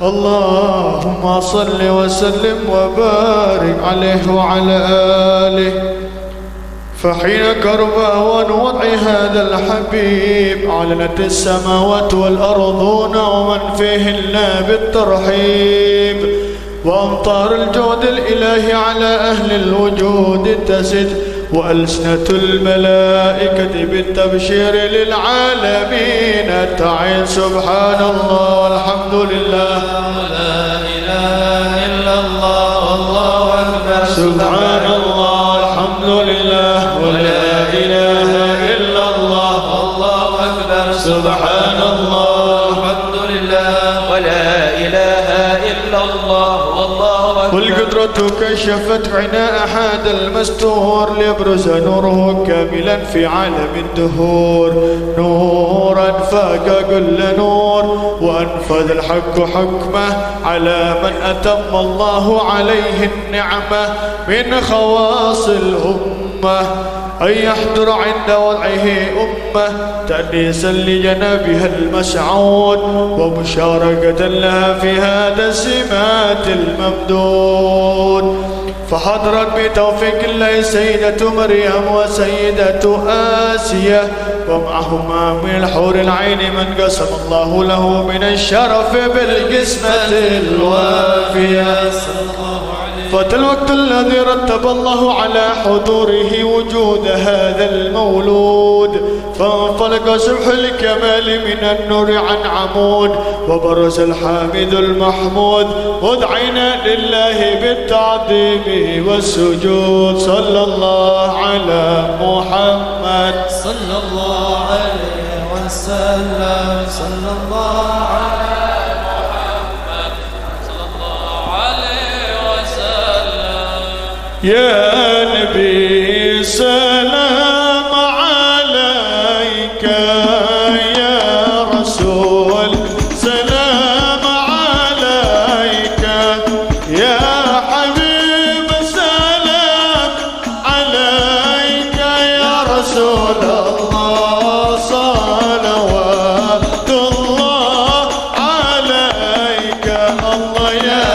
اللهم صل وسلم وبارك عليه وعلى آله. فحين كربه ونوضع هذا الحبيب أعلنت السماوات والأرضون ومن فيهن بالترحيب، وأمطار الجود الإلهي على أهل الوجود تزد، وألسنة الملائكة بالتبشير للعالمين تعين. سبحان الله والحمد لله ولا إله إلا الله والله أكبر. سبحان الله والحمد لله ولا إله إلا الله والله أكبر. سبحان الله والحمد لله ولا إله إلا الله والله والقدرة كشفت عناء هذا المستور ليبرز نوره كاملا في عالم الدهور، نورا فاق كل نور وأنفذ الحق حكمه على من أتم الله عليه النعمة من خواص الأمة، أن يحضر عند وضعه أمة تأنيسا لجنابها المسعود ومشاركة لها في هذا السمات الممدود. فحضرت بتوفيق الله سيدة مريم وسيدة آسيا ومعهما من الحور العين من قسم الله له من الشرف بالقسمة الوافية. فات الوقت الذي رتب الله على حضوره وجود هذا المولود، فانفلق سبح الكمال من النور عن عمود وبرز الحامد المحمود، ودعينا لله بالتعظيم والسجود. صلى الله على محمد صلى الله عليه وسلم، صلى الله على يا نبي سلام عليك، يا رسول سلام عليك، يا حبيب سلام عليك، يا رسول الله صلوات الله عليك. الله يا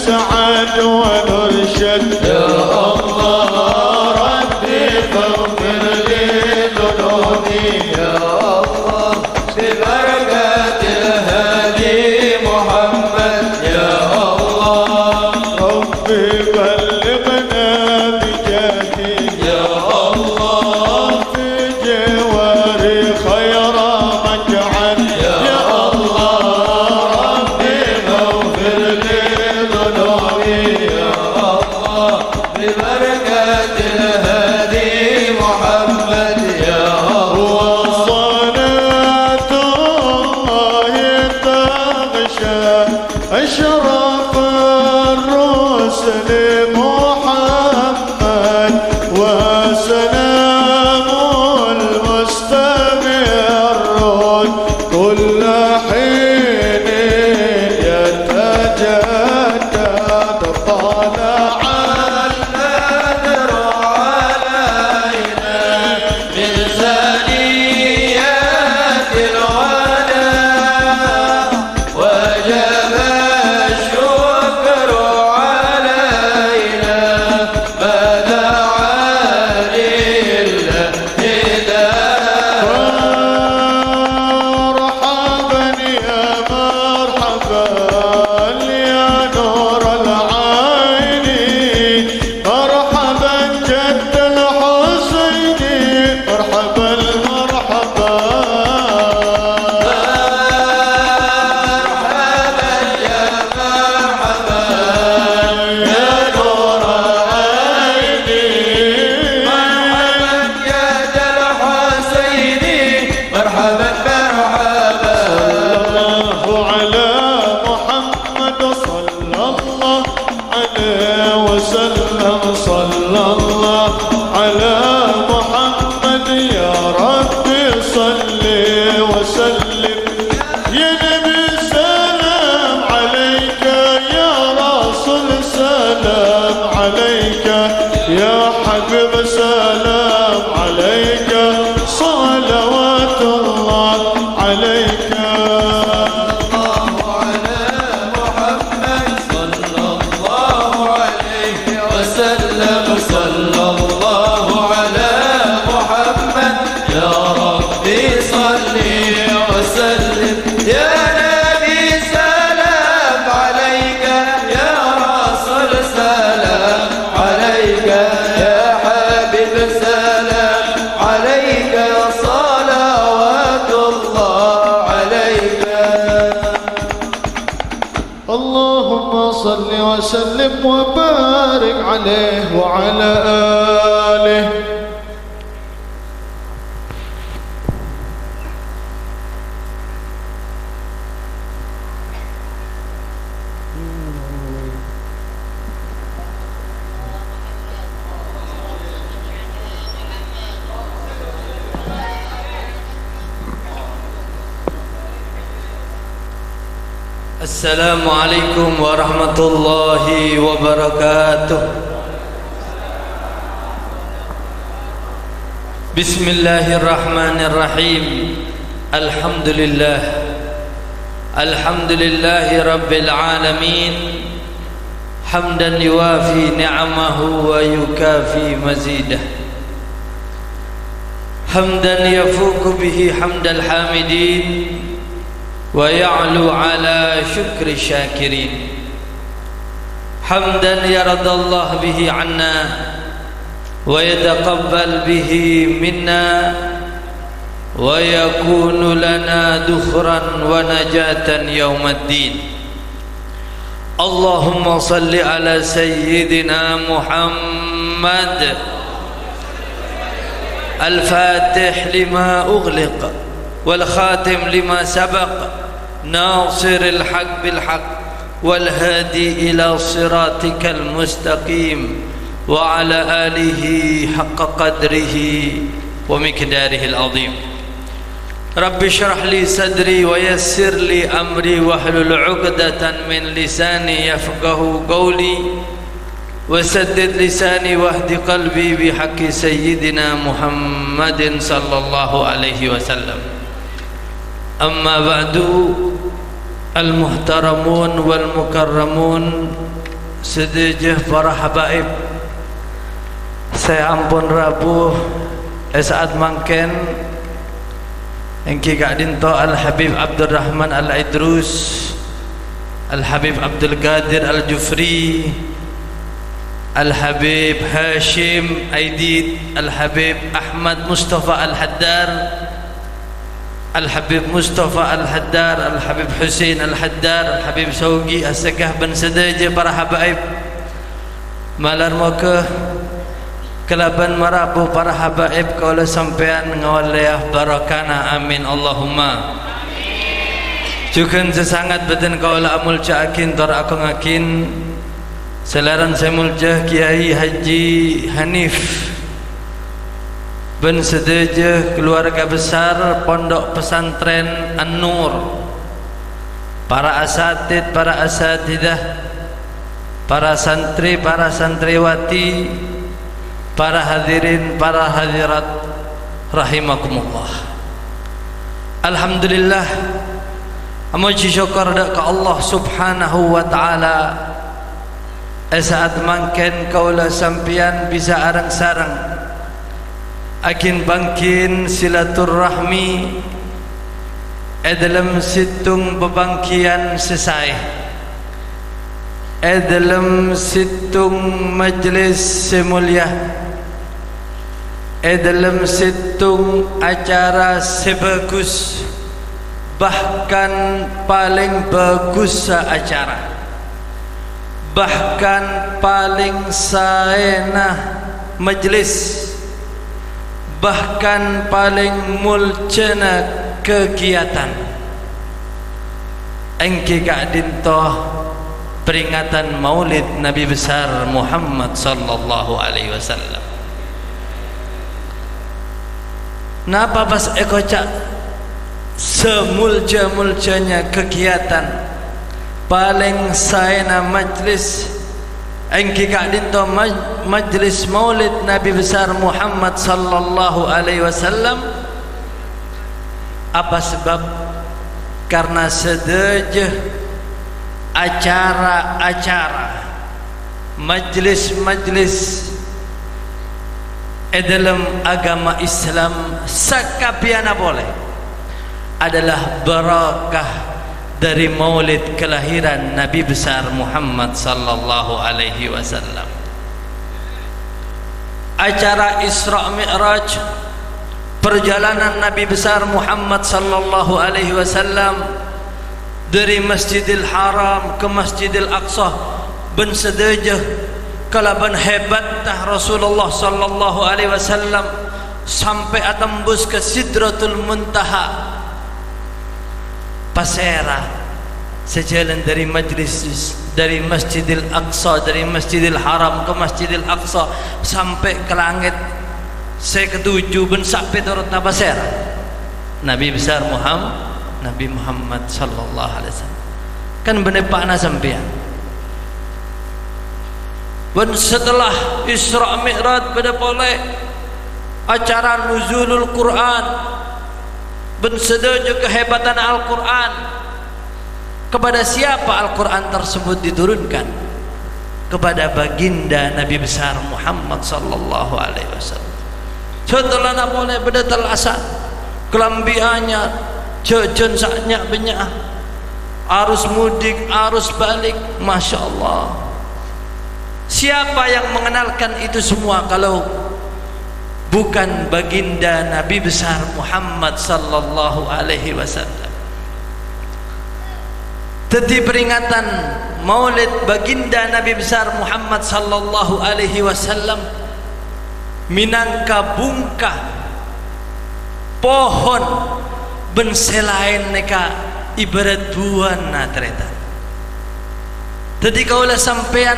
نسعد ونرشد يا الله ربي فاغفر لي ذنوبي يا الله ببركة الهادي محمد يا الله ربي بلغنا بجاهي يا الله في جواري خير مجعل يا الله ربي فاغفر لي ذنوبي يا الله ببركة الهادي محمد يا الله صلاة الله تغشى أشرف الرسل محمد وسلام المستمر كل حين يتجدد طلع البدر علينا من ثنيات الوداع وجب الشكر علينا ما دعا للهداية مرحبا يا مرحبا يا نور العين مرحبا جد الحسين مرحبا مرحبا مرحبا يا مرحبا يا نور العين مرحبا جد الحسين مرحبا مرحبا الله على محمد صلى الله عليه وسلم صلى الله على محمد يا ربي صل وسلم يا نبي سلام عليك يا رسول سلام عليك يا حبيب سلام عليك صلوات الله عليك صلى الله على محمد يا ربي صل وسلم يا نبي سلام عليك يا رسول سلام عليك يا حبيب سلام عليك صلوات الله عليك اللهم صل وسلم وبارك عليه وعلى آله السلام عليكم ورحمة الله وبركاته. بسم الله الرحمن الرحيم. الحمد لله رب العالمين حمدا يوافي نعمه ويكافي مزيده حمدا يفوق به حمد الحامدين ويعلو على شكر الشاكرين حمدا يرضى الله به عنا ويتقبل به منا ويكون لنا ذخرا ونجاة يوم الدين. اللهم صل على سيدنا محمد الفاتح لما أغلق والخاتم لما سبق ناصر الحق بالحق والهادي إلى صراطك المستقيم وعلى آله حق قدره ومقداره العظيم. رب اشرح لي صدري ويسر لي أمري واحلل عقدة من لساني يفقه قولي وسدد لساني واهد قلبي بحق سيدنا محمد صلى الله عليه وسلم. أما بعد المحترمون والمكرمون sedejah para habaib, saya ampun rabuh saat mangken engki gak dinto Al-Habib Abdurrahman Al-Idrus, Al-Habib Abdul Qadir Al-Jufri, Al-Habib Hashim Aidid, Al-Habib Ahmad Mustafa Al-Haddar, Al-Habib Mustafa Al-Haddar, Al-Habib Hussein Al-Haddar, Al-Habib Saugi As-Segah ben sedaja para habaib malar moga kelaban marabu para habaib kaula sampean ngawaliyah barakana amin Allahumma amin. Juga sesangat badan kaula amul caakin tor aku ngakin selaran saya muljah Kiai Haji Hanif ben sedaja keluarga besar Pondok Pesantren An-Nur, para asatid, para asatidah, para santri, para santriwati, para hadirin, para hadirat rahimakumullah. Alhamdulillah, amuji syukur dak ke Allah Subhanahu wa taala saat mangken kaula sampian bisa arang-sarang akin bangkin silaturrahmi dalam situng bebangkian sesai dalam situng majlis semulia dalam situng acara sebagus bahkan paling bagus acara bahkan paling saenah majlis bahkan paling mulcena kegiatan engki kak dintoh peringatan maulid Nabi besar Muhammad sallallahu alaihi wasallam. Napa pas ekocak semulja-muljanya kegiatan paling saena majlis engki kak dinto majlis maulid Nabi besar Muhammad sallallahu alaihi wasallam. Apa sebab? Karena sedejah acara-acara majlis-majlis dalam agama Islam sakabiana boleh adalah barakah dari maulid kelahiran Nabi besar Muhammad sallallahu alaihi wasallam. Acara Isra Mi'raj, perjalanan Nabi besar Muhammad sallallahu alaihi wasallam dari Masjidil Haram ke Masjidil Aqsa ben sedejah kalaban hebattah Rasulullah sallallahu alaihi wasallam sampai atembus ke Sidratul Muntaha. Pasera sejalan dari majlis dari Masjidil Aqsa, dari Masjidil Haram ke Masjidil Aqsa sampai ke langit saya ketujuh ben sampai turut pasera Nabi besar Nabi Muhammad sallallahu alaihi wasallam kan benepakna sampean. Dan setelah Isra Mi'raj pada boleh acara nuzulul Quran ben sedaja kehebatan Al-Quran. Kepada siapa Al-Quran tersebut diturunkan? Kepada baginda Nabi besar Muhammad sallallahu alaihi wasallam. Setelah nak boleh beda telasat kelambiannya jajan saknya banyak arus mudik arus balik, masya Allah. Siapa yang mengenalkan itu semua kalau bukan baginda Nabi besar Muhammad sallallahu alaihi wasallam. Tadi peringatan maulid baginda Nabi besar Muhammad sallallahu alaihi wasallam minangka bungkah pohon ben selain neka ibarat buan na tereta. Tadi kaulah sampean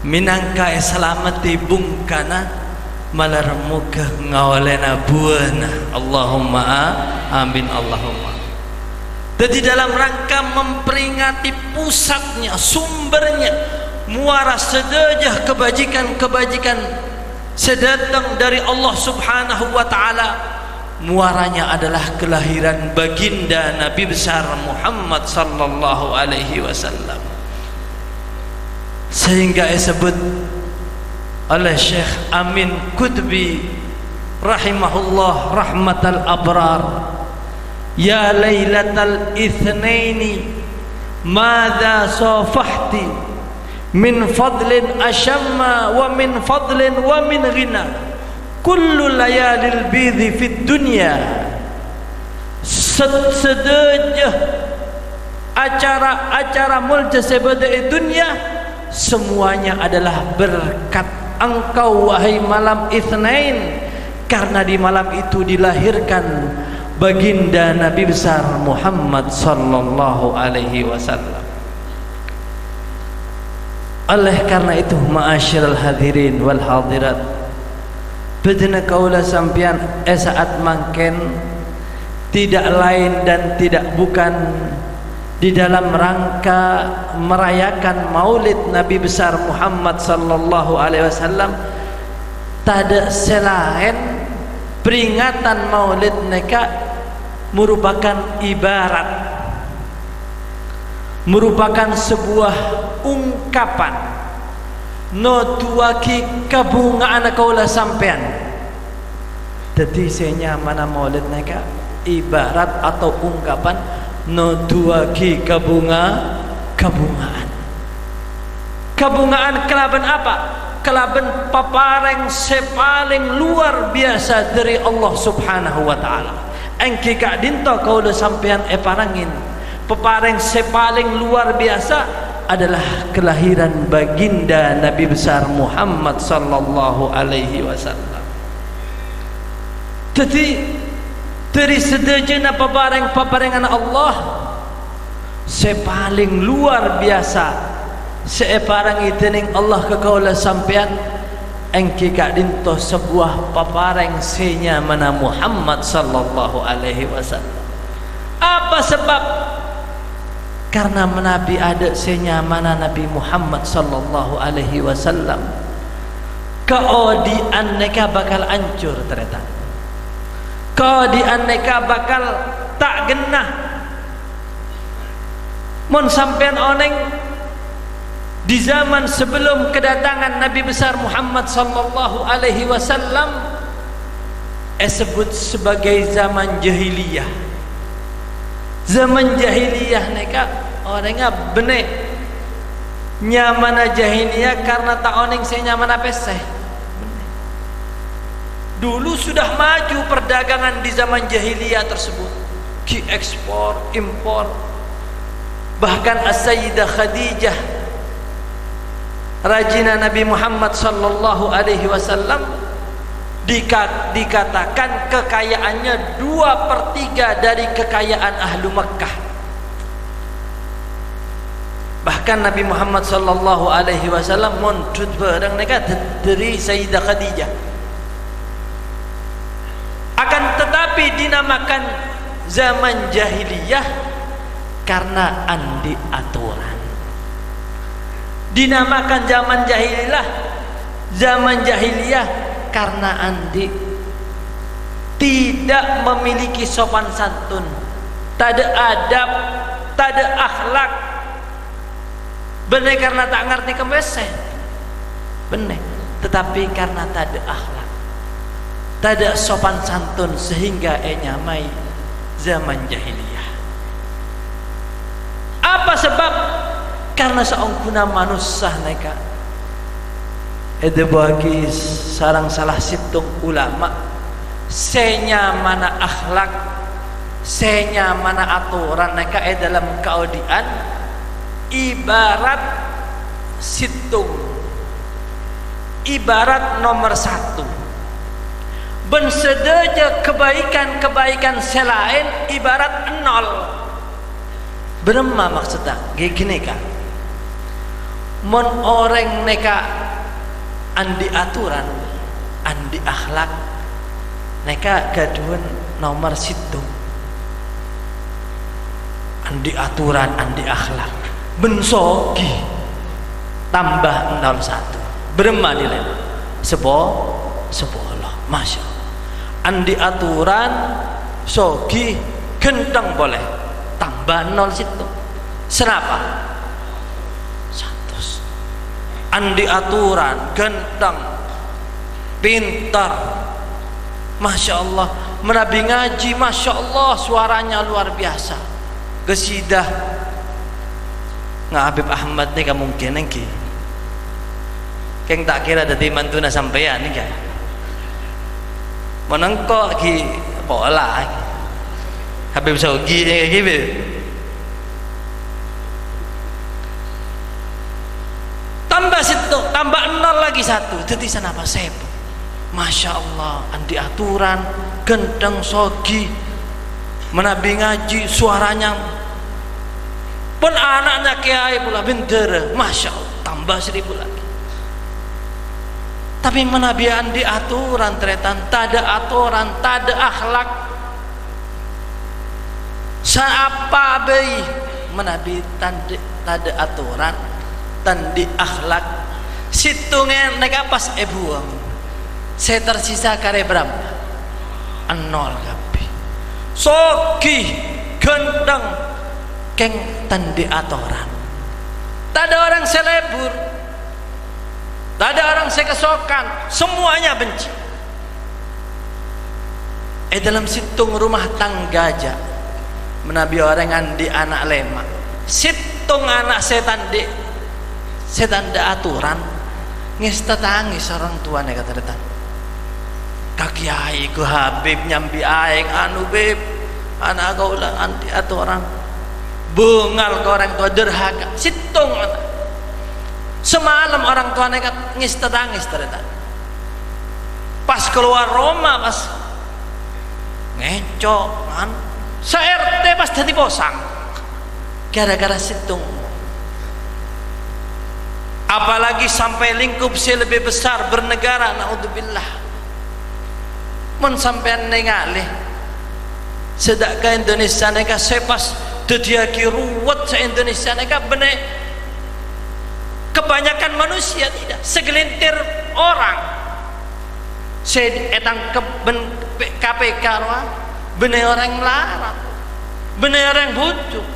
minangka selamati bungkana malar muka ngawalena buana. Allahumma amin Allahumma. Jadi dalam rangka memperingati pusatnya, sumbernya, muara sedejah kebajikan-kebajikan sedatang dari Allah Subhanahu wa taala, muaranya adalah kelahiran baginda Nabi besar Muhammad sallallahu alaihi wasallam. sehingga disebut oleh Syekh Amin Qutbi rahimahullah rahmatal abrar, ya lailatal itsnaini madza safahti min fadlin asyamma wa min fadlin wa min ghina kullu layalil bidhi fid dunya. Sedejah acara-acara multasabah di dunia semuanya adalah berkat engkau wahai malam Itsnain, karena di malam itu dilahirkan baginda Nabi besar Muhammad sallallahu alaihi wasallam. Oleh karena itu ma'asyiral hadirin wal hadirat, bedena kaula sampian saat mangken tidak lain dan tidak bukan di dalam rangka merayakan maulid Nabi besar Muhammad sallallahu alaihi wasallam, tak ada selain peringatan maulid mereka merupakan ibarat, merupakan sebuah ungkapan no tuaki kabungaan kaula sampean. Jadi senya mana maulid mereka ibarat atau ungkapan no tuaki kabungaan. Kabungaan kelaban apa? Kelaban papareng sepaling luar biasa dari Allah subhanahu wa ta'ala. Engki kak dinto kaula sampean parangin pepareng sepaling luar biasa adalah kelahiran baginda Nabi besar Muhammad sallallahu alaihi wasallam. Jadi dari sedejana paparengan Allah sepaling luar biasa separang itening Allah ke kaula sampean engki kak dinto sebuah papareng senya mana Muhammad sallallahu alaihi wasallam. Apa sebab? Karena Nabi ada senya mana Nabi Muhammad sallallahu alaihi wasallam, keodian neka bakal hancur ternyata. Keodian neka bakal tak genah. Mon sampean oneng di zaman sebelum kedatangan Nabi besar Muhammad sallallahu alaihi wasallam disebut sebagai zaman jahiliyah. Zaman jahiliyah neka orangnya benek nyamana jahiliyah karena tak oneng saya nyamana peseh. Dulu sudah maju perdagangan di zaman jahiliyah tersebut, ki ekspor impor, bahkan As-Sayyidah Khadijah rajina Nabi Muhammad sallallahu alaihi wasallam dikatakan kekayaannya 2/3 dari kekayaan ahlu Makkah. Bahkan Nabi Muhammad sallallahu alaihi wasallam montut barang mereka dari Sayyidah Khadijah. Akan tetapi dinamakan zaman jahiliyah karena andi aturan. Dinamakan zaman jahiliyah karena andi tidak memiliki sopan santun, tak ada adab, tak ada akhlak. Benar karena tak ngerti kembesen, benar. Tetapi karena tak ada akhlak, tak ada sopan santun sehingga nyamai zaman jahiliyah. Apa sebab? Karena seongkuna manusia mereka ada bagi sarang salah situng ulama senya mana akhlak, senya mana aturan mereka dalam keaudian ibarat situng, ibarat nomor 1. Ben sedaja kebaikan-kebaikan selain ibarat 0. Berema maksudnya gini kan, mon orang neka andi aturan, andi akhlak, neka gaduhan nomor situ, andi aturan, andi akhlak, bensogi tambah 01. Berema nilai sepuluh, masya Allah. Andi aturan, sogi, genteng boleh, tambah 0 situ. Senapa? 100. andi aturan, ganteng, pintar, Masya Allah. Menabi ngaji, Masya Allah, suaranya luar biasa. Gesidah nggak Habib Ahmad nih mungkin nengki keng tak kira dadi mantuna sampean nih kan menengkok ki pola Habib Saugi kayak gitu. Tambah situ, tambah 0 lagi 1 jadi sana apa sepu. Masya Allah, andi aturan, gendeng sogi, menabi ngaji, suaranya pun anaknya kiai pula bendera, Masya Allah, tambah 1000 lagi. Tapi menabi andi aturan tretan, tak ada aturan, tak ada akhlak. Siapa bayi menabi tak ada aturan, tandi akhlak. Situngnya nega pas buang. Saya tersisa kare berapa? 0 kapi. Sogi gendeng keng tandi aturan. Tak ada orang selebur, tak ada orang sekesokan, semuanya benci. Dalam situng rumah tangga aja menabi orang andi anak lema, situng anak setan aturan ngis tetangis orang tua nih kata datang kaki ai ku Habib nyambi aing anu beb anak kau lah anti aturan bengal ke orang tua derhaka situng anak. Semalam orang tua nih kata ngis tetangis datang pas keluar Roma pas ngecok kan se-RT pas jadi posang gara-gara situng. Apalagi sampai lingkup lebih besar bernegara, naudzubillah. Mun sampean nengalih sedak ke Indonesia neka sepas dediaki ruwet se Indonesia neka bener kebanyakan manusia tidak segelintir orang etang KPK bener orang larang, bener orang bujuk,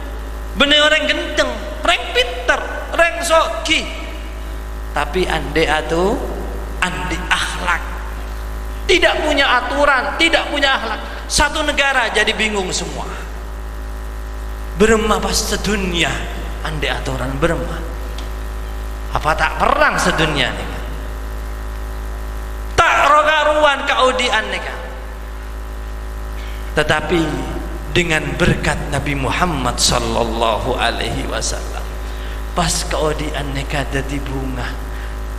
bener orang gendeng, orang pinter, orang soki. Tapi andi akhlak, tidak punya aturan, tidak punya akhlak. Satu negara jadi bingung semua. Berema pas sedunia andi aturan berema. Apa tak perang sedunia nih? Tak rogaruan kaudian nih kan? Tetapi dengan berkat Nabi Muhammad sallallahu alaihi wasallam pas kaudian neka jadi bunga,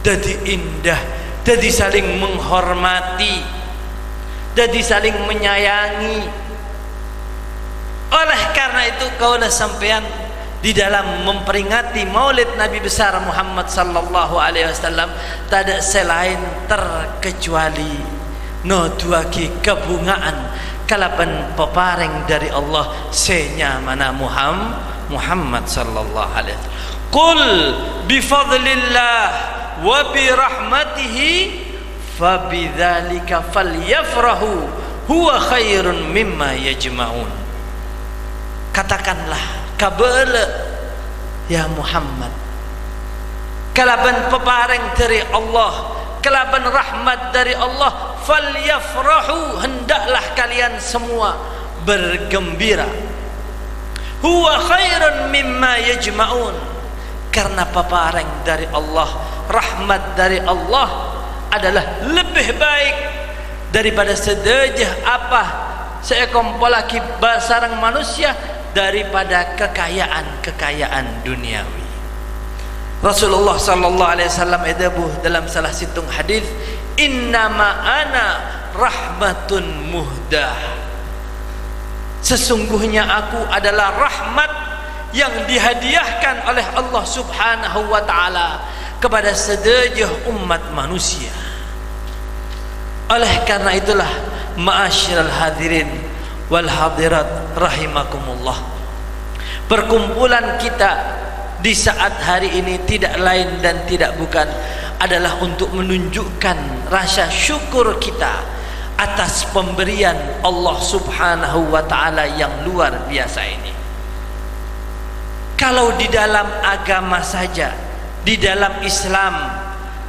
jadi indah, jadi saling menghormati, jadi saling menyayangi. Oleh karena itu kaulah sampean di dalam memperingati Maulid Nabi besar Muhammad sallallahu alaihi wasallam tak ada selain terkecuali no duaki kebungaan kalaban peparing dari Allah senya mana Muhammad sallallahu alaihi wasallam. Qul bifadlillah wa birahmatihi fabidzalika falyafrahu huwa khairun mimma yajma'un. Katakanlah kabele ya Muhammad, kalaban peparing dari Allah, kalaban rahmat dari Allah, falyafrahu, hendaklah kalian semua bergembira. Huwa khairun mimma yajma'un, karena peparing dari Allah, rahmat dari Allah adalah lebih baik daripada sedejah apa seekompolaki basarang manusia daripada kekayaan duniawi. Rasulullah sallallahu alaihi wasallam edabuh dalam salah situng hadis, innama ana rahmatun muhdah, sesungguhnya aku adalah rahmat yang dihadiahkan oleh Allah subhanahu wa ta'ala kepada sedejah umat manusia. Oleh karena itulah ma'asyiral hadirin wal hadirat rahimakumullah, perkumpulan kita di saat hari ini tidak lain dan tidak bukan adalah untuk menunjukkan rasa syukur kita atas pemberian Allah subhanahu wa ta'ala yang luar biasa ini. Kalau di dalam agama saja di dalam Islam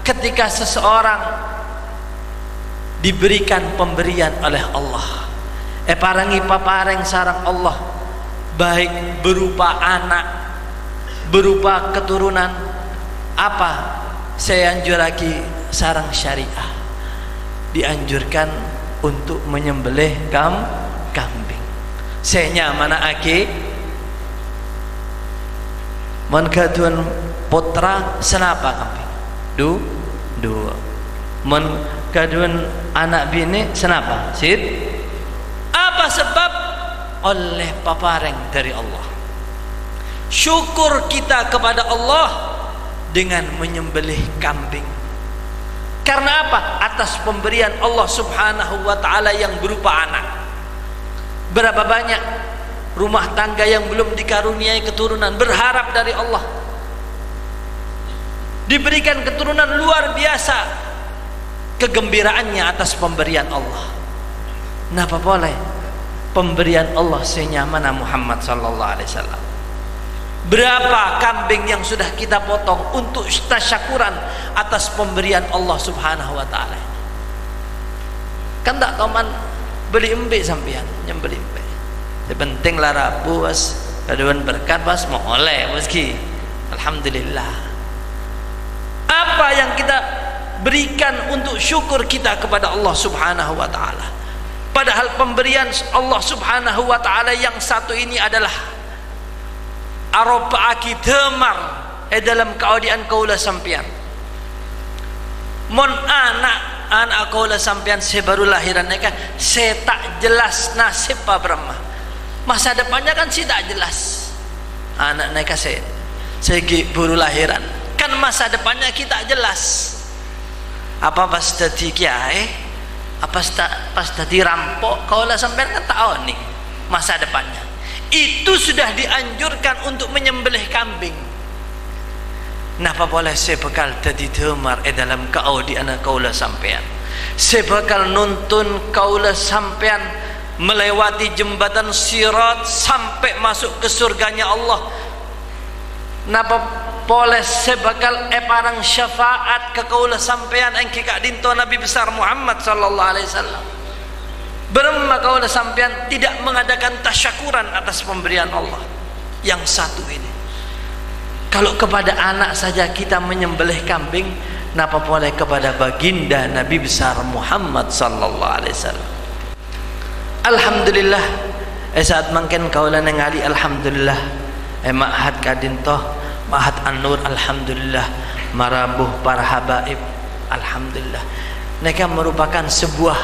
ketika seseorang diberikan pemberian oleh Allah, parangi papareng sarang Allah, baik berupa anak, berupa keturunan, apa saya anjur lagi sarang syariah, dianjurkan untuk menyembelih kambing. Saya nyaman ake mon kaduan putra senapa kambing dua mon kaduan anak bini senapa sid. Apa sebab? Oleh papareng dari Allah. Syukur kita kepada Allah dengan menyembelih kambing. Karena apa? Atas pemberian Allah subhanahu wa ta'ala yang berupa anak. Berapa banyak rumah tangga yang belum dikaruniai keturunan, berharap dari Allah diberikan keturunan, luar biasa kegembiraannya atas pemberian Allah. Kenapa boleh? Pemberian Allah senyamana Muhammad sallallahu alaihi wasallam. Berapa kambing yang sudah kita potong untuk tasyakuran atas pemberian Allah subhanahu wa ta'ala. Kan tak toman beli embe sampean, nyembeli embe. Yang penting lara puas, kaduan berkat pas mau oleh meski. Alhamdulillah. Apa yang kita berikan untuk syukur kita kepada Allah subhanahu wa ta'ala. Padahal pemberian Allah subhanahu wa ta'ala yang satu ini adalah aroba'aki demar dalam keaudian kaulah sampian. Mon anak kaulah sampian saya baru lahiran mereka, saya tak jelas nasib Pak Brahma. Masa depannya kan saya tak jelas. Anak mereka saya baru lahiran, kan masa depannya kita jelas. Apa pas tadi kiai? Apa pas tadi rampok kaulah sampean kan tahu nih masa depannya. Itu sudah dianjurkan untuk menyembelih kambing. Napa boleh saya bakal tadi demar dalam keaudian kaulah sampean. Saya bakal nuntun kaulah sampean melewati jembatan sirat sampai masuk ke surganya Allah. Napa boleh saya bakal parang syafaat ke kaulah sampean engki kak dinto Nabi besar Muhammad sallallahu alaihi wasallam. Beremma kaulah sampean tidak mengadakan tasyakuran atas pemberian Allah yang satu ini. Kalau kepada anak saja kita menyembelih kambing, napa boleh kepada baginda Nabi besar Muhammad sallallahu alaihi wasallam. Alhamdulillah saat mungkin kaulah ningali alhamdulillah ma'had kadintoh Ma'had An-Nur alhamdulillah, marabuh para habaib alhamdulillah. Mereka merupakan sebuah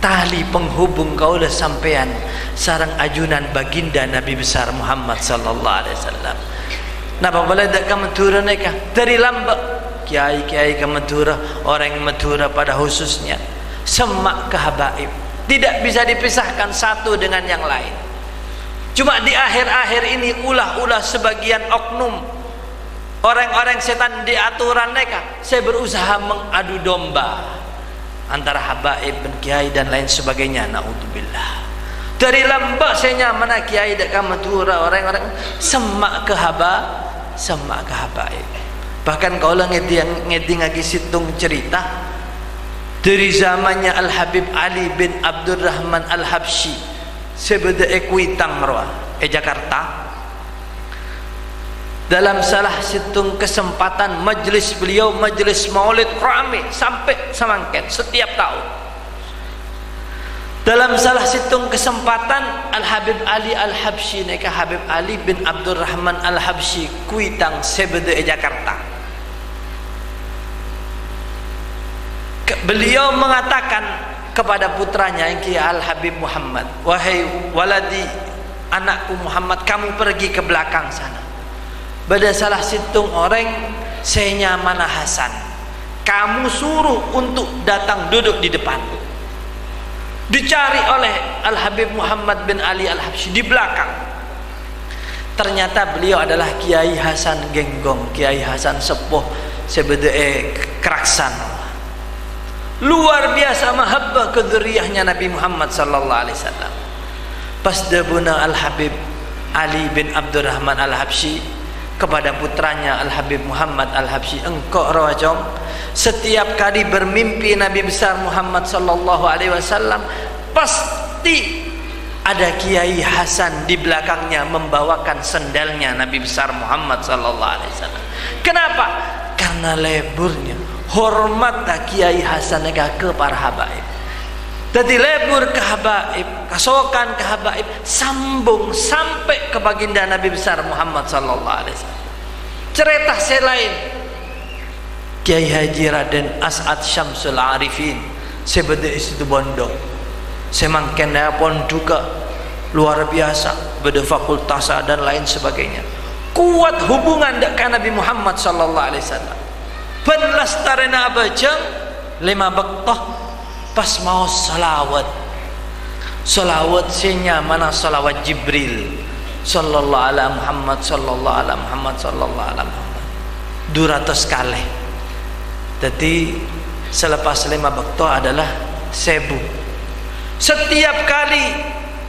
tali penghubung kaulah sampean sarang ajunan baginda Nabi besar Muhammad sallallahu alaihi wasallam. Napa boleh dak ka Madura mereka dari Lambak, kiai-kiai ke Madura, orang Madura pada khususnya, semak ke habaib, tidak bisa dipisahkan satu dengan yang lain. Cuma di akhir-akhir ini ulah-ulah sebagian oknum orang-orang setan di aturan mereka, saya berusaha mengadu domba antara habaib dan kiai dan lain sebagainya. Naudzubillah. Dari Lambak saya mana kiai dak ka Madura, orang-orang semak ke habaib. Bahkan kaulah ngedi ngagi situng cerita dari zamannya Al Habib Ali bin Abdurrahman Al Habsyi sebeda Kuitang Marwah Jakarta. Dalam salah situng kesempatan majelis beliau, majelis maulid ramai sampai semangket setiap tahun. Dalam salah situng kesempatan Al Habib Ali Al Habsyi neka Habib Ali bin Abdurrahman Al Habsyi Kuitang sebeda Jakarta. Beliau mengatakan kepada putranya yang Al Habib Muhammad, wahai waladi, anakku Muhammad, kamu pergi ke belakang sana. Pada salah situng orang saya nyaman Hasan, kamu suruh untuk datang duduk di depan. Dicari oleh Al Habib Muhammad bin Ali Al Habsyi di belakang. Ternyata beliau adalah Kiai Hasan Genggong, Kiai Hasan Sepuh sebeda Keraksan. Luar biasa mahabbah kedzuriyahnya Nabi Muhammad sallallahu alaihi wasallam. Pas debuna Al Habib Ali bin Abdurrahman Al Habsyi kepada putranya Al-Habib Muhammad Al-Habsyi, engkau rawajong setiap kali bermimpi Nabi besar Muhammad sallallahu alaihi wasallam pasti ada Kiai Hasan di belakangnya membawakan sendalnya Nabi besar Muhammad sallallahu alaihi wasallam. Kenapa? Karena leburnya hormat Kiai Hasan ke para habaib. Jadi lebur ke habaib, kasokan ke habaib, sambung sampai ke baginda Nabi besar Muhammad sallallahu alaihi wasallam. Cerita selain Kiai Haji Raden As'ad Syamsul Arifin sebeda itu bondo semangken pon juga luar biasa, beda fakultas dan lain sebagainya. Kuat hubungan dengan Nabi Muhammad sallallahu alaihi wasallam. Penlastarena abajang 5 bektah pas mau salawat senya mana salawat Jibril sallallahu ala Muhammad sallallahu ala Muhammad sallallahu ala Muhammad 200 kali. Jadi selepas 5 bekto adalah 1000. Setiap kali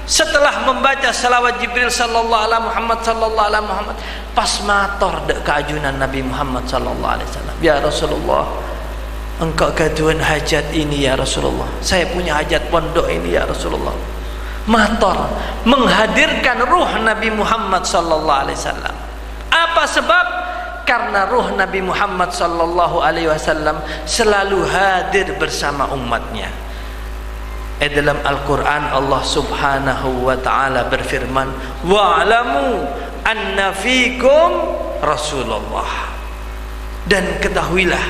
setelah membaca salawat Jibril sallallahu ala Muhammad sallallahu ala Muhammad pas mator dek keajunan Nabi Muhammad sallallahu alaihi wasallam, ya Rasulullah, engkau kaduan hajat ini ya Rasulullah, saya punya hajat pondok ini ya Rasulullah. Mator menghadirkan ruh Nabi Muhammad sallallahu alaihi wasallam. Apa sebab? Karena ruh Nabi Muhammad sallallahu alaihi wasallam selalu hadir bersama umatnya. Dalam Al-Quran Allah subhanahu wa ta'ala berfirman, wa'alamu anna fikum Rasulullah, dan ketahuilah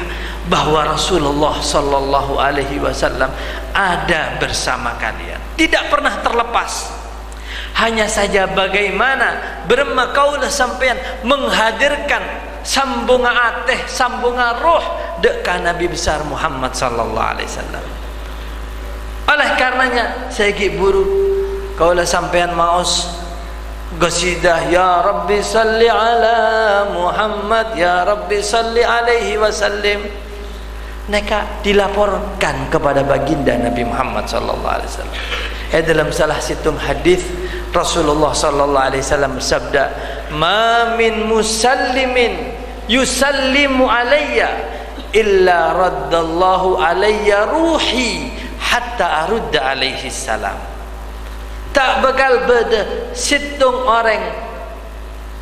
bahwa Rasulullah sallallahu alaihi wasallam ada bersama kalian, tidak pernah terlepas. Hanya saja bagaimana bermakaulah sampean menghadirkan sambungan ateh, sambungan roh dekat Nabi besar Muhammad sallallahu alaihi wasallam. Oleh karenanya saya buru kaulah sampean maos qasidah ya Rabbi salli ala Muhammad, ya Rabbi salli alaihi wasallim, mereka dilaporkan kepada baginda Nabi Muhammad sallallahu alaihi wasallam. Dalam salah satu hadis Rasulullah sallallahu alaihi wasallam bersabda, "Ma min musallimin yusallimu alayya illa raddallahu alayya ruhi hatta arudda alaihi salam." Tak bakal beda situng orang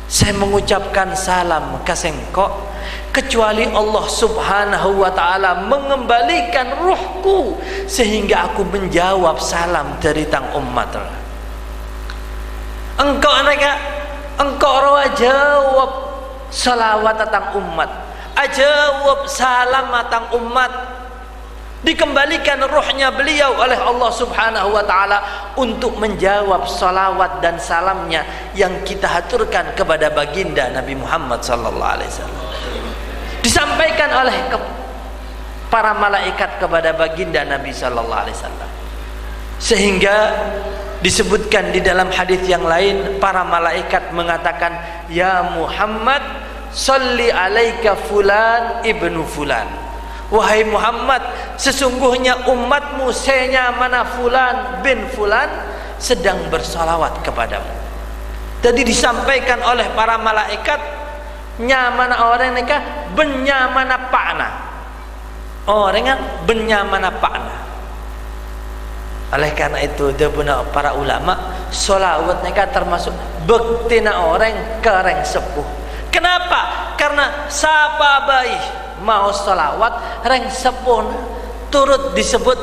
saya mengucapkan salam ke sengkok kecuali Allah subhanahu wa ta'ala mengembalikan ruhku sehingga aku menjawab salam dari tang umat. Engkau rawa jawab salawat tentang umat, ajawab salam tentang umat, dikembalikan ruhnya beliau oleh Allah subhanahu wa ta'ala untuk menjawab salawat dan salamnya yang kita haturkan kepada baginda Nabi Muhammad sallallahu alaihi wasallam. Disampaikan oleh para malaikat kepada baginda Nabi sallallahu alaihi wasallam, sehingga disebutkan di dalam hadis yang lain para malaikat mengatakan, ya Muhammad salli alaika fulan ibnu fulan, wahai Muhammad, sesungguhnya umatmu senya mana fulan bin fulan sedang bersalawat kepadamu. Jadi disampaikan oleh para malaikat nyamana orang mereka benyamana pakna, orang yang benyamana pakna. Oleh karena itu dia punya para ulama salawat mereka termasuk bektina orang kereng sepuh. Kenapa? Karena sapa baik mau salawat reng sepun turut disebut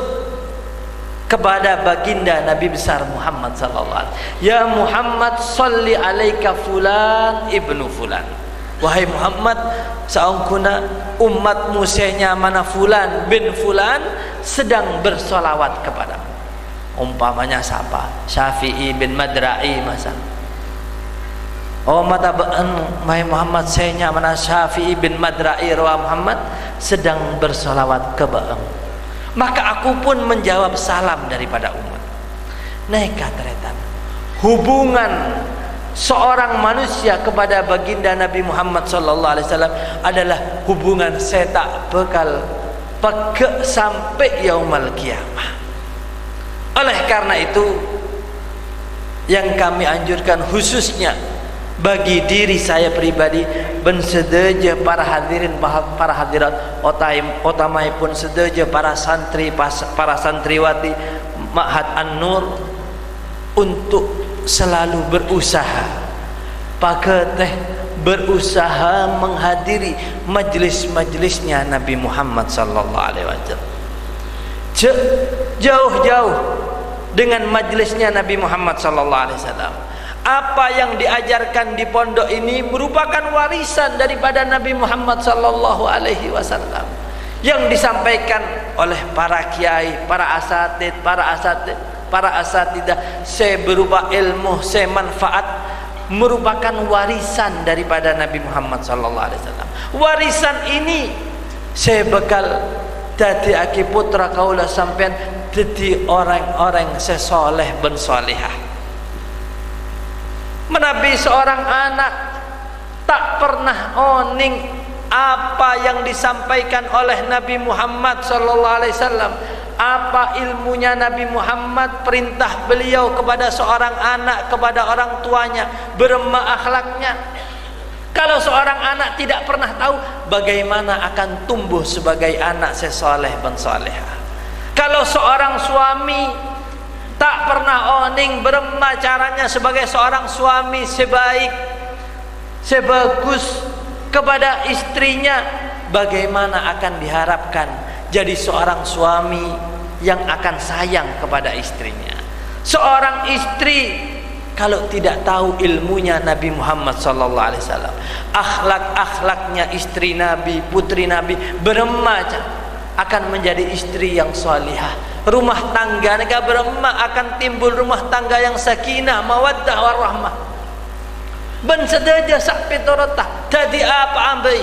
kepada baginda Nabi besar Muhammad sallallahu alaihi wasallam, ya Muhammad salli alaika fulan ibnu fulan, wahai Muhammad saungkuna umatmu senya mana fulan bin fulan sedang bersolawat kepadamu. Umpamanya siapa? Syafi'i bin Madra'i masa. Oh mata wahai Muhammad senya mana Syafi'i bin Madra'i rawa Muhammad sedang bersolawat ke baeng, maka aku pun menjawab salam daripada umat. Neka teretan hubungan seorang manusia kepada baginda Nabi Muhammad sallallahu alaihi wasallam adalah hubungan saya tak bakal peke sampai yaumul kiamah. Oleh karena itu yang kami anjurkan khususnya bagi diri saya pribadi ben sedeja para hadirin para hadirat otamai pun sedeja para santri para santriwati Ma'had An-Nur untuk selalu berusaha berusaha menghadiri majlis-majlisnya Nabi Muhammad sallallahu alaihi wasallam. Jauh-jauh dengan majlisnya Nabi Muhammad sallallahu alaihi wasallam. Apa yang diajarkan di pondok ini merupakan warisan daripada Nabi Muhammad sallallahu alaihi wasallam yang disampaikan oleh para kiai, para asatidah, saya berupa ilmu, saya manfaat, merupakan warisan daripada Nabi Muhammad sallallahu alaihi wasallam. Warisan ini saya bekal dadi aki putra kaula sampean dadi orang-orang sesoleh ben solehah. Menabi seorang anak tak pernah oning apa yang disampaikan oleh Nabi Muhammad sallallahu alaihi wasallam, apa ilmunya Nabi Muhammad, perintah beliau kepada seorang anak, kepada orang tuanya, beremah akhlaknya. Kalau seorang anak tidak pernah tahu, bagaimana akan tumbuh sebagai anak sesoleh ben solehah? Kalau seorang suami tak pernah oning beremah caranya sebagai seorang suami sebaik, sebagus kepada istrinya, bagaimana akan diharapkan jadi seorang suami yang akan sayang kepada istrinya? Seorang istri kalau tidak tahu ilmunya Nabi Muhammad sallallahu alaihi wasallam, akhlak-akhlaknya istri Nabi, putri Nabi, beremah akan menjadi istri yang salihah. Rumah tangga mereka beremah akan timbul rumah tangga yang sakinah, mawaddah warahmah. Ben sedaja sak pitorotah jadi apa ambai.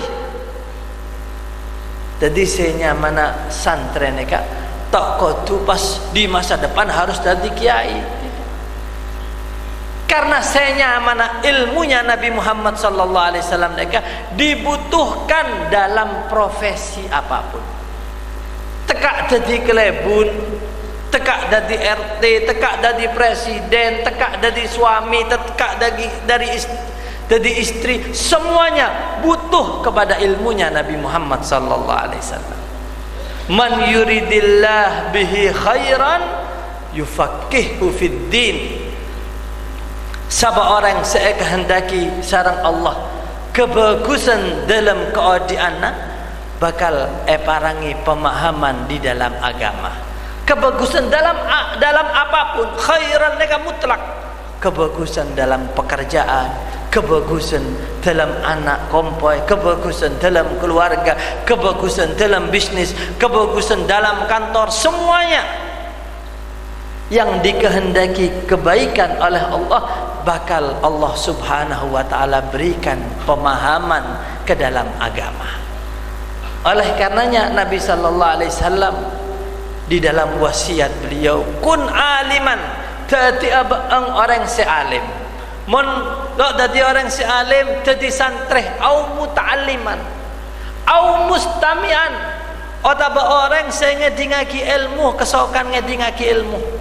Jadi senya mana santri mereka tak kotu pas di masa depan harus jadi kiai. Karena senya mana ilmunya Nabi Muhammad sallallahu alaihi wasallam mereka dibutuhkan dalam profesi apapun. Tekak jadi kelebun, tekak jadi RT, tekak jadi presiden, tekak jadi suami, tekak jadi istri, semuanya butuh kepada ilmunya Nabi Muhammad sallallahu alaihi wasallam. Man yuridillah bihi khairan yufaqihu fid din. Siapa orang saya kehendaki sareng Allah kebagusan dalam keadilan, bakal parangi pemahaman di dalam agama. Kebagusan dalam apapun, khairan nega mutlak. Kebagusan dalam pekerjaan, kebagusan dalam anak kompoi, kebagusan dalam keluarga, kebagusan dalam bisnis, kebagusan dalam kantor, semuanya yang dikehendaki kebaikan oleh Allah, bakal Allah subhanahu wa ta'ala berikan pemahaman ke dalam agama. Oleh karenanya Nabi sallallahu alaihi wasallam di dalam wasiat beliau, kun aliman, dadi orang sealim. Mon lo dadi orang sealim, dadi santri au muta'alliman au mustami'an, otaba orang saya ngedingaki ilmu, kesokan ngedingaki ilmu.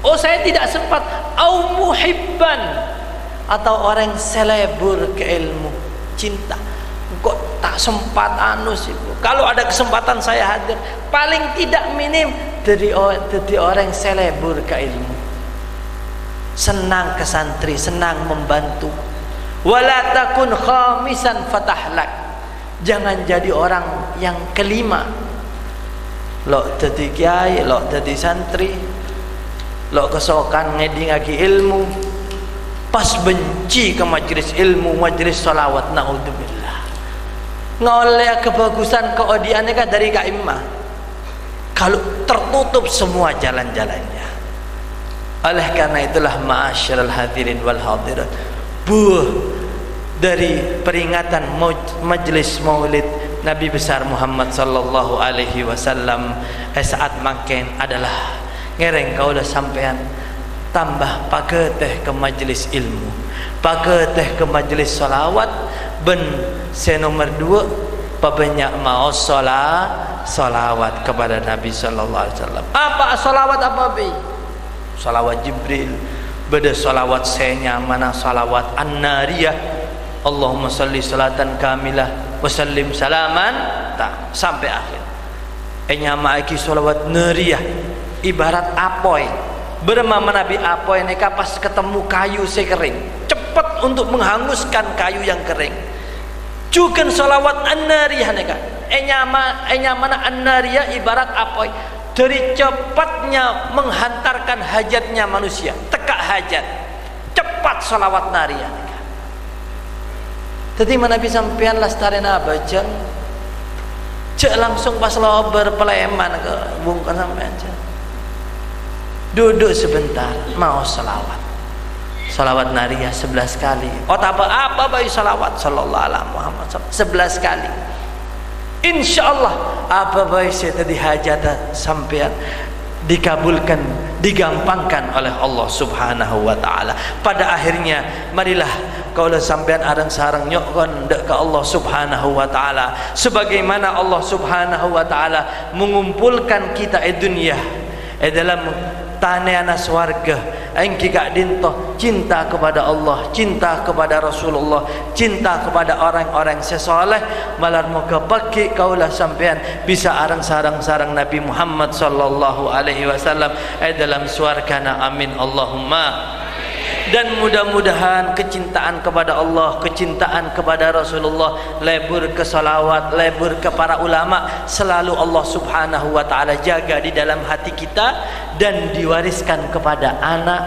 Oh saya tidak sempat, au muhibban, atau orang selebur ke ilmu, cinta. Kok tak sempat sih. Kalau ada kesempatan saya hadir, paling tidak minim dari orang selebur ke ilmu, senang ke santri, senang membantu. Wala takun khamisan fatahlak, jangan jadi orang yang kelima. Lo jadi kiai, lo jadi santri, lo kesokan ngedingaki ilmu, pas benci ke majlis ilmu, majlis salawat, naudzubillah. Ngoleh kebagusan keodiannya kan dari kaimah. Kalau tertutup semua jalan-jalannya. Oleh karena itulah ma'asyiral hadirin wal hadirat, buah dari peringatan majlis maulid Nabi besar Muhammad sallallahu alaihi wasallam saat makin adalah ngereng kaulah sampean tambah pageteh ke majlis ilmu, pageteh ke majlis salawat, ben nomor 2 pabanyak mau salawat kepada Nabi sallallahu alaihi wasallam. Apa salawat apa bi? Salawat Jibril, beda salawat saya mana salawat an-nariyah, Allahumma salli salatan kamilah wa sallim salaman tak sampai akhir. Nyama iki salawat nariyah ibarat apoy. Bermama Nabi apoy neka pas ketemu kayu sekering, cepat untuk menghanguskan kayu yang kering. Juga salawat an-nariyah neka. Nyama an-nariyah ibarat apoy, dari cepatnya menghantarkan hajatnya manusia, tekak hajat, cepat salawat nariyah. Tadi mana bisa sampean lastarena baca, cek langsung pas lo berpeleman ke bungkan sampean cek. Duduk sebentar, mau salawat. Salawat nariyah 11 kali. Oh tak apa bayi salawat sallallahu alaihi Muhammad 11 kali. Insyaallah apa baik saya tadi hajat sampean dikabulkan, digampangkan oleh Allah Subhanahu wa taala. Pada akhirnya marilah kaulah sampean areng-sareng nyokon dek ke Allah Subhanahu wa taala sebagaimana Allah Subhanahu wa taala mengumpulkan kita di dunia dalam tanah swarga aing kika dinto cinta kepada Allah, cinta kepada Rasulullah, cinta kepada orang-orang sesoleh. Malar moga pagi kaulah sampean bisa arang-sarang Nabi Muhammad sallallahu alaihi wasallam dalam swargana, amin Allahumma. Dan mudah-mudahan kecintaan kepada Allah, kecintaan kepada Rasulullah lebur ke salawat, lebur ke para ulama selalu Allah Subhanahu wa taala jaga di dalam hati kita dan diwariskan kepada anak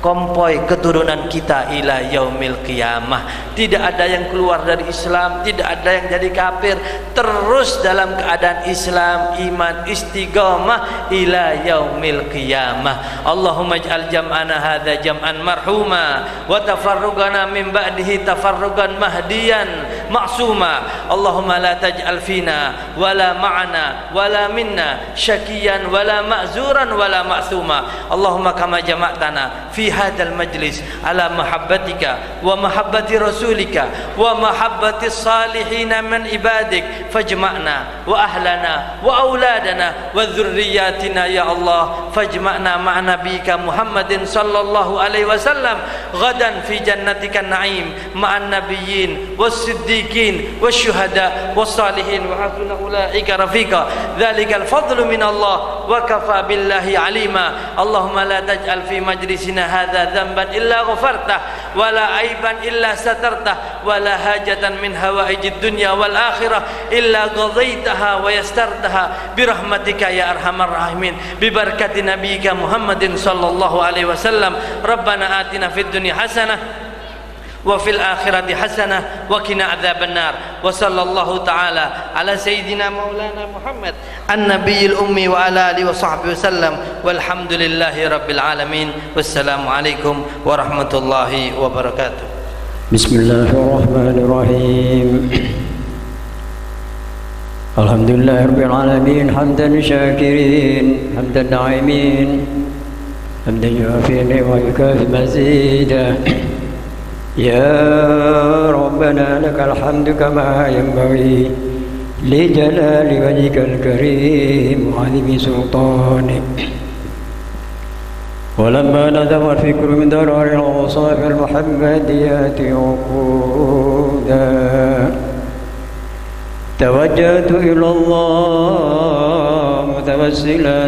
kompoi keturunan kita ila yaumil qiyamah. Tidak ada yang keluar dari Islam, tidak ada yang jadi kafir, terus dalam keadaan Islam, iman, istiqamah ila yaumil qiyamah. Allahumma ij'al jam'ana hadza jam'an marhuma wa tafarruqana min ba'dihi tafarruqan mahdiyan ma'suma. Allahumma la taj'al fina wala ma'ana wala minna syakiyan wala ma'zuran wala ma'thuma. Allahumma kama jama'tana fi hadzal majlis ala mahabbatika wa mahabbati rasulika wa mahabbati salihin min ibadik fajma'na wa ahlana wa auladana wa dhurriyyatina ya Allah fajma'na ma'a nabiyika Muhammadin sallallahu alaihi wasallam ghadan fi jannatika na'im ma'an nabiyyin was-siddiqin wasyuhada was-salihin wa hasuna ulaika rafiqa. Dzalikal fadlu min Allah wa kafa billahi alima. Allahumma la taj'al fi majlisina hadza dhanban illa ghafartah wa la aiban illa satartah wa la hajatan min hawaijid dunya wal akhirah illa qadaitaha wa yastartaha bi rahmatika ya arhamar rahimin bi barakati nabiyyika Muhammadin sallallahu alaihi wasallam. Rabbana atina fid dunya hasanah wa fil akhirati hasanah wa qina adzabannar. Wa sallallahu taala ala sayyidina maulana Muhammad an-nabiyil ummi wa ala alihi wa sahbihi wasallam walhamdulillahi rabbil alamin. Wassalamu alaikum warahmatullahi wabarakatuh. Bismillahirrahmanirrahim. Alhamdulillahi rabbil alamin hamdan syakirin hamdan na'imin hamdan yuafi wa yukafi mazida. يا ربنا لك الحمد كما ينبغي لجلال وجهك الكريم وعظيم سلطانك. ولما نظم الفكر من درر الأوصاف المحمديات عقودا توجهت إلى الله متوسلا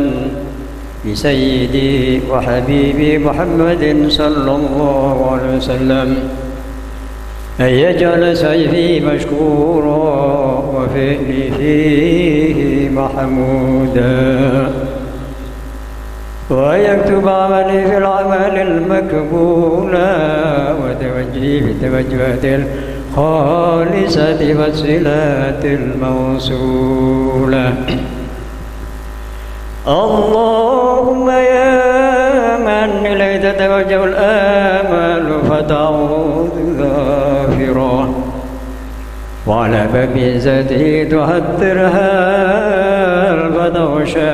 بسيدي وحبيبي محمد صلى الله عليه وسلم أن يجعل سيفي مشكورا وفعلي فيه محمودا ويكتب عملي في الأعمال المكبولة وتوجهي في التوجهات الخالصة والصلات الموصولة. اللهم يا من إليك تتوجه الآمال فتعود غافرا وعلى باب عزته تهدرها الفتوشى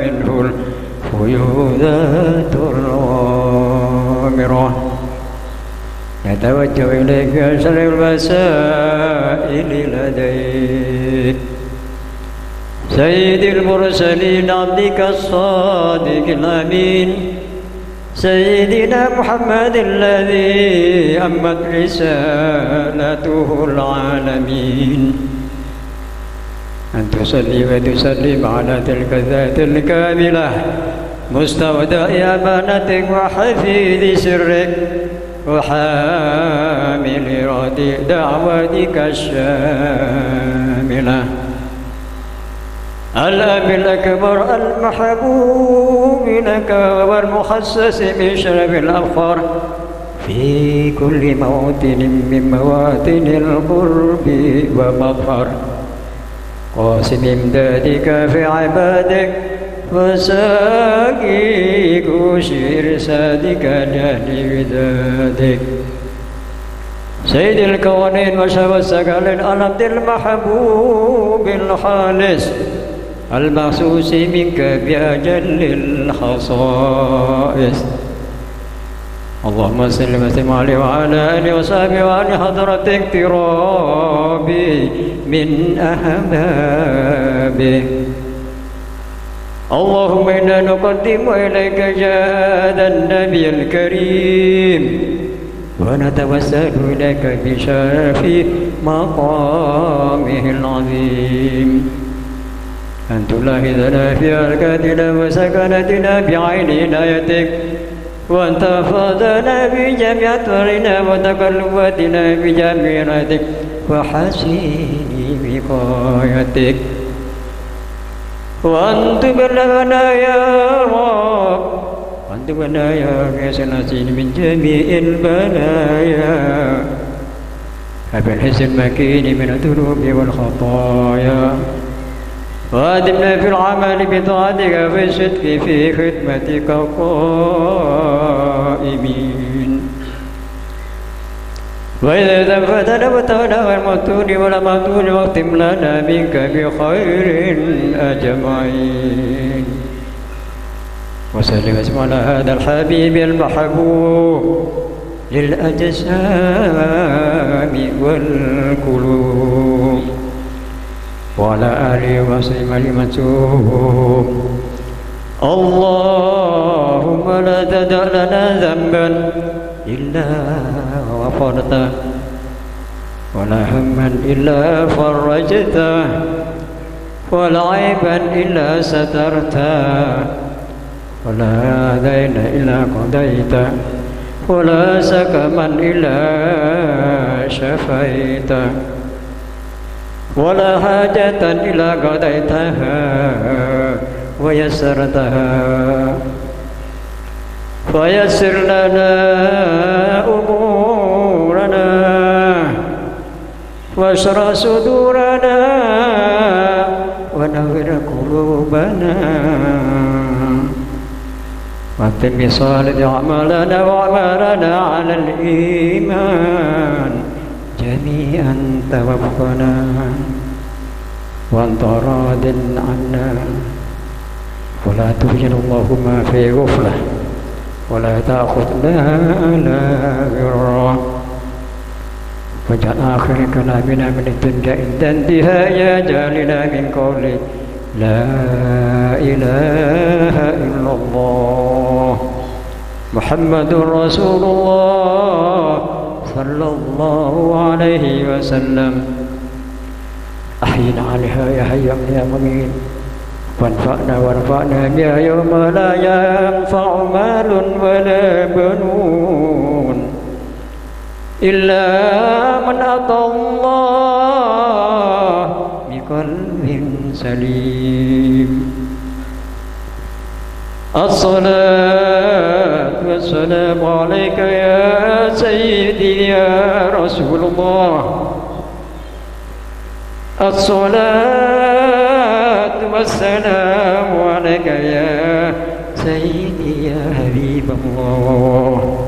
منه الفيوذات الغامرة. يتوجه إليك أشرف المسائل لديك سيد المرسلين عبدك الصادق الأمين سيدنا محمد الذي أمت رسالته العالمين أن تصلي وتسلم على تلك الذات الكاملة مستودع أمانتك وحفيظ سرك وحامل رد دعوتك الشاملة الأب الأكبر المحبوب لك والمخصص بشرف الأفخار في كل موطن من مواطن القرب ومظهر قاسم إمدادك في عبادك وساقي كوش إرسادك لأهل ودادك سيد الكونين وشف الثقلين العبد المحبوب الخالص المخصوص منك بأجل الخصائص اللهم صل وسلم عليه وعلى آله وصحبه وعلى حضرة اقترابي من أحبابه اللهم إنا نقدم إليك جهاد النبي الكريم ونتوسل إليك بشرف مقامه العظيم أن تلاحظنا في حركاتنا وسكنتنا بعين عنايتك وأن تحفظنا بجميع أطوارنا وتقلباتنا بجميع عنايتك وحسن وقايتك وأن تبلغنا يا رب وأن تبلغنا يا بسناسين من جميع البلايا وبالحس المكين من الذنوب والخطايا وأدمنا في العمل بطاعتك في الصدق في خدمتك قائمين وإذا ذنبتنا وتونا والمفتون والمفتون واختم لنا منك بخير أجمعين وسلم اسم على هذا الحبيب المحبوب للأجسام والقلوب وعلى آله وصحبه المنسوب اللهم لا تدع لنا ذنبا إلا غفرته ولا هما إلا فرجته ولا عيبا إلا سترته ولا دين إلا قضيته ولا سقما إلا شفيته ولا حاجة إلا قضيتها ويسرتها فيسر لنا أمورنا واشرح صدورنا ونور قلوبنا واختم بصالح أعمالنا وأعمالنا على الإيمان جميعا توفنا وأنت راض عنا ولا تخزنا اللهم في غفلة ولا تأخذنا على غرة واجعل آخر كلامنا من الدنيا عند انتهاء أجالنا من قول لا إله إلا الله محمد رسول الله صلى الله عليه وسلم أحينا عليها يا حي يا مميت وانفعنا وارفعنا بها يوم لا ينفع مال ولا بنون إلا من أتى الله بقلب سليم الصلاة والسلام عليك يا سيدي يا رسول الله الصلاة والسلام عليك يا سيدي يا حبيب الله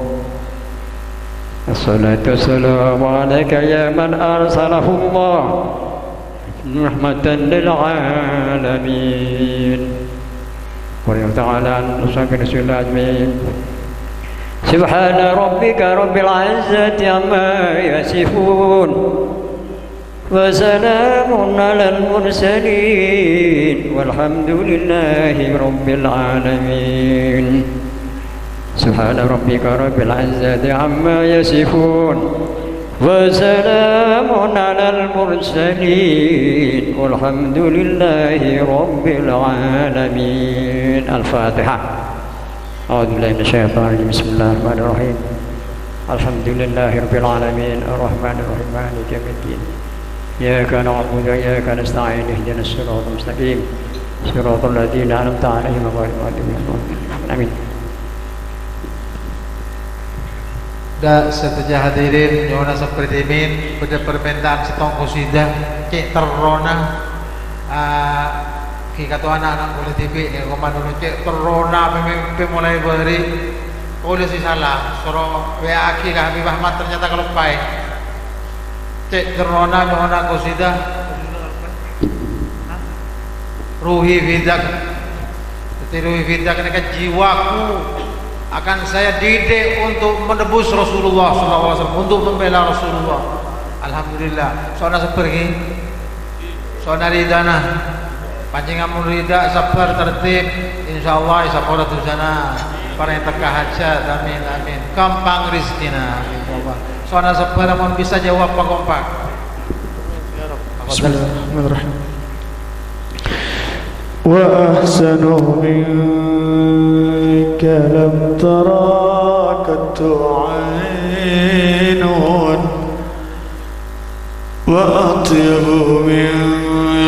الصلاة والسلام عليك يا من أرسله الله رحمة للعالمين ورضي تعالى عن أصحاب رسول الله أجمعين سبحان ربك رب العزة عما يصفون وسلام على المرسلين والحمد لله رب العالمين سبحان ربك رب العزة عما يصفون وسلام على المرسلين والحمد لله رب العالمين. الفاتحة. أعوذ بالله من الشيطان الرجيم. بسم الله الرحمن الرحيم. الحمد لله رب العالمين الرحمن الرحيم مالك يوم الدين إياك نعبد وإياك نستعين اهدنا الصراط المستقيم صراط الذين أنعمت عليهم غير المغضوب عليهم. Amin. Da setuju hadirin nyona seperti ini pada permintaan setong kosidah cek terrona kita tu anak-anak boleh TV ni komando cek terrona pemimpin mulai beri oleh si salah suruh WA aki kah Habib Ahmad ternyata kalau pai cek terrona nyona kosidah ruhi fidak ruhi fidak ini kan jiwaku akan saya didik untuk menebus Rasulullah SAW, untuk membela Rasulullah. Alhamdulillah. Soalnya seperti soalnya ridana pancingan rida sabar tertib insyaallah sabar tu sana para yang teka hajat amin amin gampang rizkina insyaallah. Soalnya sabar mau bisa jawab kompak. Bismillahirrahmanirrahim. وأحسن منك لم تراك عين وأطيب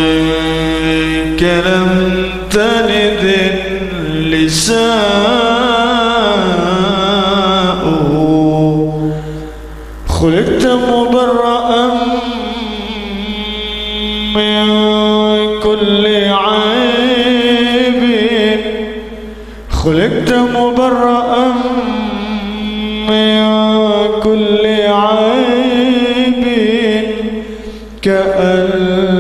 منك لم تلد النساء خلقت مبرأ من كل عيب خلقت مبرأ من كل عيب كأنك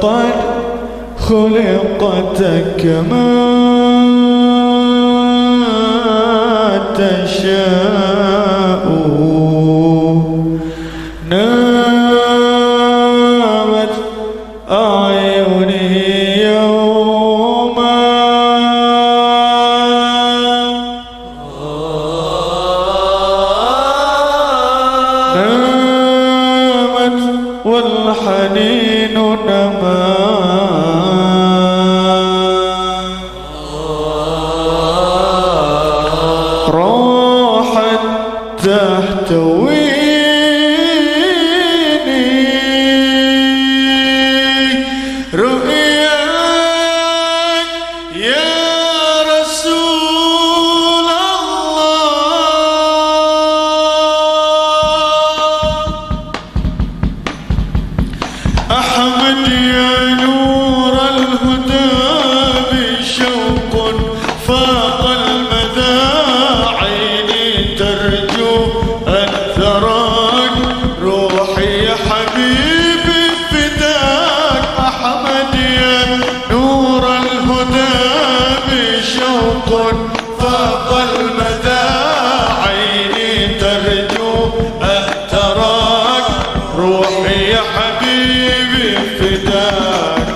قد خلقت كما تشاء نامت أعيني يوما نامت والحنين نما راحت تحتوي أحمد يا نور الهدى بشوق فاق المدى عيني ترجو أن تراك روحي يا حبيبي فداك أحمد يا نور الهدى بشوق فاق المدى عيني ترجو أن تراك روحي يا حبيبي فداك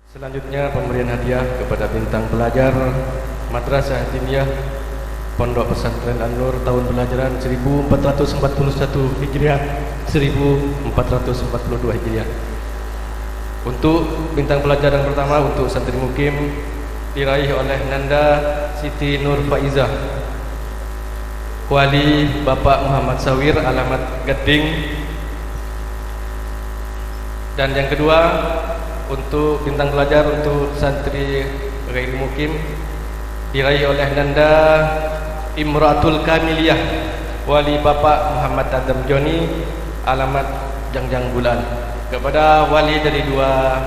Selanjutnya pemberian hadiah kepada bintang pelajar Madrasah Hatimiyah Pondok Pesantren An-Nur tahun pelajaran 1441 Hijriah 1442 Hijriah. Untuk bintang pelajar yang pertama untuk santri mukim diraih oleh Nanda Siti Nur Faizah, Wali Bapak Muhammad Sawir, alamat Geding. Dan yang kedua untuk bintang pelajar untuk santri Ghairi Mukim diraih oleh Nanda Imratul Kamiliyah, Wali Bapak Muhammad Adam Joni, alamat Jangjang Bulan. Kepada wali dari dua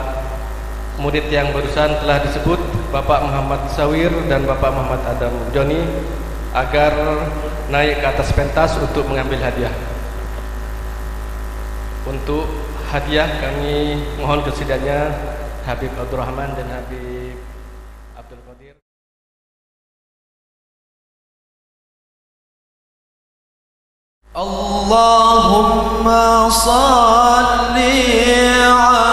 murid yang barusan telah disebut, Bapak Muhammad Sawir dan Bapak Muhammad Adam Joni, agar naik ke atas pentas untuk mengambil hadiah. Untuk hadiah kami mohon kesediaannya Habib Abdul Rahman dan Habib Abdul Qadir. Allahumma salli ala